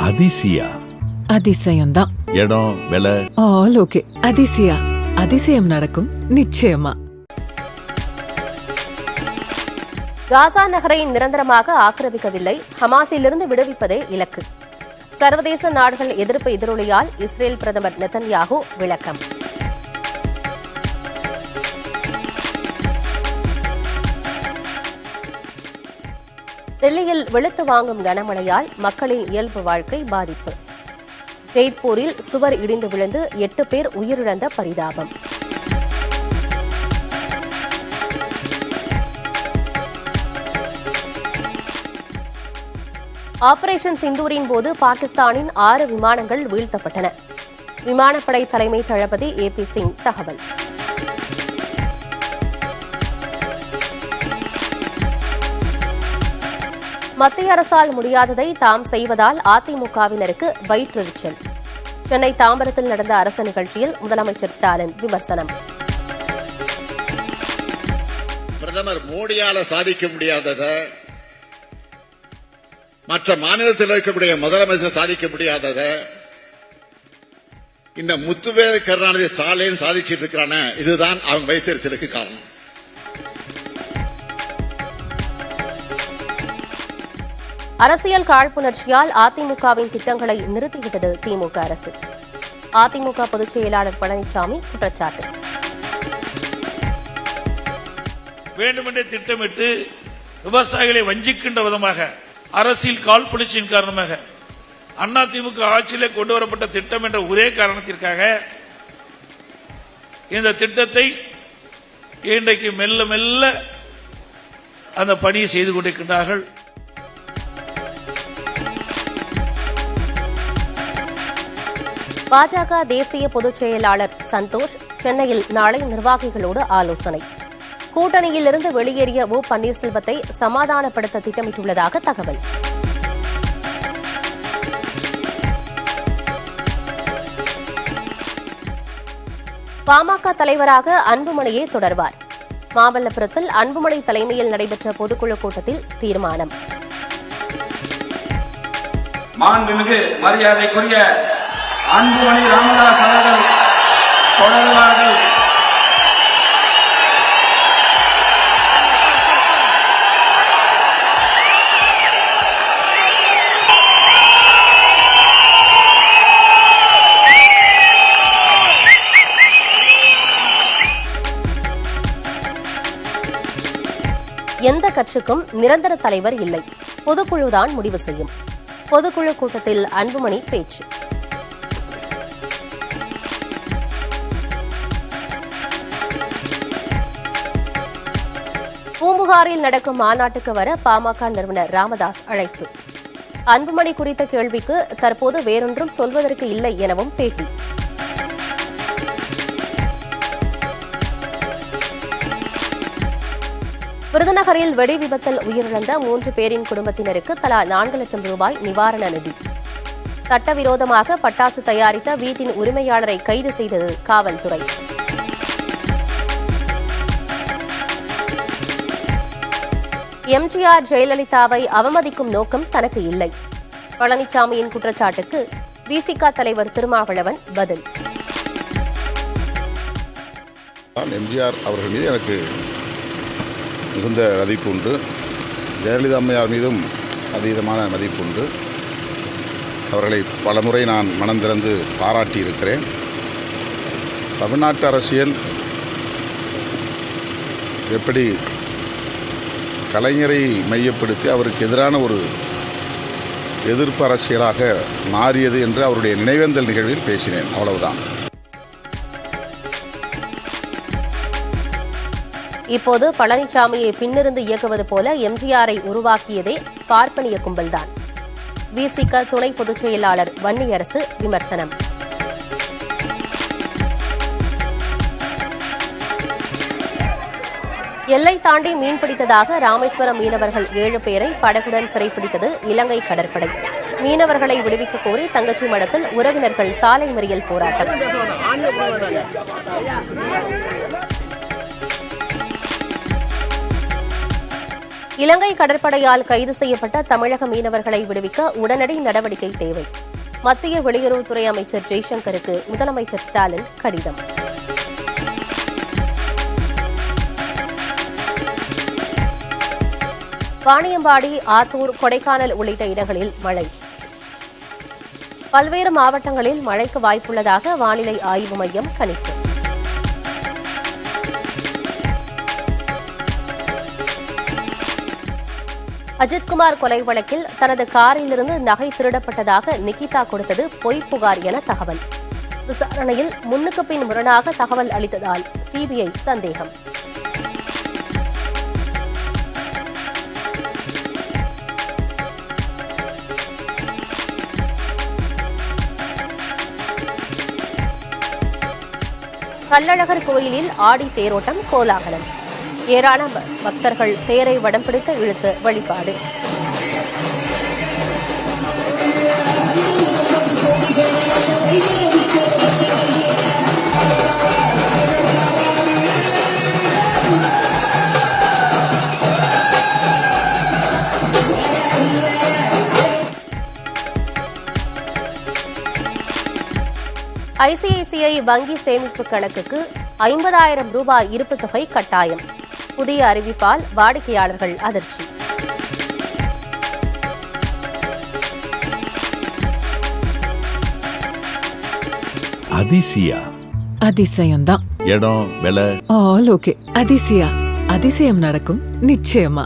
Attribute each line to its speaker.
Speaker 1: அதிசயா
Speaker 2: அதிசயம்தான்.
Speaker 1: இடம் விலை
Speaker 2: all okay. Athisaya, அதிசயம் நடக்கும் நிச்சயமா.
Speaker 3: காசா நகரை நிரந்தரமாக ஆக்கிரமிக்கவில்லை, ஹமாஸிலிருந்து விடுவிப்பதே இலக்கு. சர்வதேச நாடுகள் எதிர்ப்பு எதிரொலியால் இஸ்ரேல் பிரதமர் நெதன்யாகு விளக்கம். டெல்லியில் வெளுத்து வாங்கும் கனமழையால் மக்களின் இயல்பு வாழ்க்கை பாதிப்பு. ஜெய்ப்பூரில் சுவர் இடிந்து விழுந்து 8 பேர் உயிரிழந்த பரிதாபம். ஆபரேஷன் சிந்தூரின் போது பாகிஸ்தானின் 6 விமானங்கள் வீழ்த்தப்பட்டன. விமானப்படை தலைமை தளபதி AP சிங் தகவல். மத்திய அரசால் முடியாததை தாம் செய்வதால் அதிமுகவினருக்கு வயிற்றெரிச்சல். சென்னை தாம்பரத்தில் நடந்த அரசு நிகழ்ச்சியில் முதலமைச்சர் ஸ்டாலின் விமர்சனம்.
Speaker 4: பிரதமர் மோடியால சாதிக்க முடியாததை மற்ற மாநிலத்தில் இருக்கக்கூடிய முதலமைச்சர் சாதிக்க முடியாததை இந்த முத்துவேல் கருணாநிதி ஸ்டாலின் சாதிச்சிட்டு இருக்கிறான, இதுதான் அவங்க வயிற்றெரிச்சலுக்கு காரணம்.
Speaker 3: அரசியல் காழ்ப்புணர்ச்சியால் அதிமுகவின் திட்டங்களை நிறுத்திவிட்டது திமுக அரசு. அதிமுக பொதுச் செயலாளர் பழனிசாமி குற்றச்சாட்டு.
Speaker 5: வேண்டுமென்றே திட்டமிட்டு விவசாயிகளை வஞ்சிக்கின்ற விதமாக அரசியல் காழ்ப்புணர்ச்சியின் காரணமாக அதிமுக ஆட்சியிலே கொண்டு வரப்பட்ட திட்டம் என்ற ஒரே காரணத்திற்காக இந்த திட்டத்தை இன்றைக்கு மெல்ல மெல்ல அந்த பணியை செய்து கொண்டிருக்கின்றார்கள்.
Speaker 3: பாஜக தேசிய பொதுச் செயலாளர் சந்தோஷ் சென்னையில் நாளை நிர்வாகிகளோடு ஆலோசனை. கூட்டணியிலிருந்து வெளியேறிய ஓ பன்னீர்செல்வத்தை சமாதானப்படுத்த திட்டமிட்டுள்ளதாக தகவல். பாமக தலைவராக அன்புமணியே தொடர்வார். மாமல்லபுரத்தில் அன்புமணி தலைமையில் நடைபெற்ற பொதுக்குழு கூட்டத்தில் தீர்மானம்.
Speaker 6: மாண்புமிகு மரியாதைக்குரிய அன்புமணி ராமதாஸ் அவர்கள் தொடர்வார்கள்.
Speaker 3: எந்த கட்சிக்கும் நிரந்தர தலைவர் இல்லை, பொதுக்குழுதான் முடிவு செய்யும். பொதுக்குழு கூட்டத்தில் அன்புமணி பேச்சு. பூம்புகாரில் நடக்கும் மாநாட்டுக்கு வர பாமக நிறுவனர் ராமதாஸ் அழைப்பு. அன்புமணி குறித்த கேள்விக்கு தற்போது வேறொன்றும் சொல்வதற்கு இல்லை எனவும் பேட்டி. விருதுநகரில் வெடி விபத்தில் உயிரிழந்த 3 பேரின் குடும்பத்தினருக்கு தலா 4 லட்சம் ரூபாய் நிவாரண நிதி. சட்டவிரோதமாக பட்டாசு தயாரித்த வீட்டின் உரிமையாளரை கைது செய்தது காவல்துறை. எம்ஜிஆர் ஜெயலலிதாவை அவமதிக்கும் நோக்கம் தனக்கு இல்லை. பழனிசாமியின் குற்றச்சாட்டுக்கு விசிக தலைவர் திருமாவளவன் பதில்.
Speaker 7: எம்ஜிஆர் அவர்கள் மீது எனக்கு மிகுந்த மதிப்பு உண்டு. ஜெயலலிதா அம்மையார் மீதும் அதீதமான மதிப்பு உண்டு. அவர்களை பலமுறை நான் மனம் திறந்து பாராட்டியிருக்கிறேன். தமிழ்நாட்டு அரசியல் எப்படி கலைஞரை மையப்படுத்தி அவருக்கு எதிரான ஒரு எதிர்ப்பு அரசியலாக மாறியது என்று அவருடைய நினைவேந்தல் நிகழ்வில் பேசினேன். அவ்வளவுதான்.
Speaker 3: இப்போது பழனிசாமியை பின்னிருந்து இயக்குவது போல எம்ஜிஆரை உருவாக்கியதே பார்ப்பனிய கும்பல்தான். விசிக துணை பொதுச் செயலாளர் வன்னியரசு விமர்சனம். எல்லை தாண்டி மீன்பிடித்ததாக ராமேஸ்வரம் மீனவர்கள் 7 பேரை படகுடன் சிறைப்பிடித்தது இலங்கை கடற்படை. மீனவர்களை விடுவிக்க கோரி தங்கச்சி மடத்தில் உறவினர்கள் சாலை மறியல் போராட்டம். இலங்கை கடற்படையால் கைது செய்யப்பட்ட தமிழக மீனவர்களை விடுவிக்க உடனடி நடவடிக்கை தேவை. மத்திய வெளியுறவுத்துறை அமைச்சர் ஜெய்சங்கருக்கு முதலமைச்சர் ஸ்டாலின் கடிதம். வாணியம்பாடி, ஆத்தூர், கொடைக்கானல் உள்ளிட்ட இடங்களில் மழை. பல்வேறு மாவட்டங்களில் மழைக்கு வாய்ப்புள்ளதாக வானிலை ஆய்வு மையம் கணிப்பு. அஜித்குமார் கொலை வழக்கில் தனது காரிலிருந்து நகை திருடப்பட்டதாக நிகிதா கொடுத்தது பொய் புகார் என தகவல். விசாரணையில் முன்னுக்கு பின் முரணாக தகவல் அளித்ததால் சிபிஐ சந்தேகம். கள்ளழகர் கோயிலில் ஆடி தேரோட்டம் கோலாகலம். ஏராளமான பக்தர்கள் தேரை வடம் பிடித்து இழுத்து வழிபாடு. ஐசிஐசிஐ வங்கி சேமிப்பு கணக்குக்கு 50,000 ரூபாய் இருப்பு தொகை கட்டாயம். புதிய அறிவிப்பால் வாடிக்கையாளர்கள் அதிர்ச்சி.
Speaker 1: அதிசயா
Speaker 2: அதிசயம்தான்.
Speaker 1: இடம் விலை
Speaker 2: ஆல் ஓகே. அதிசயா, அதிசயம் நடக்கும் நிச்சயமா.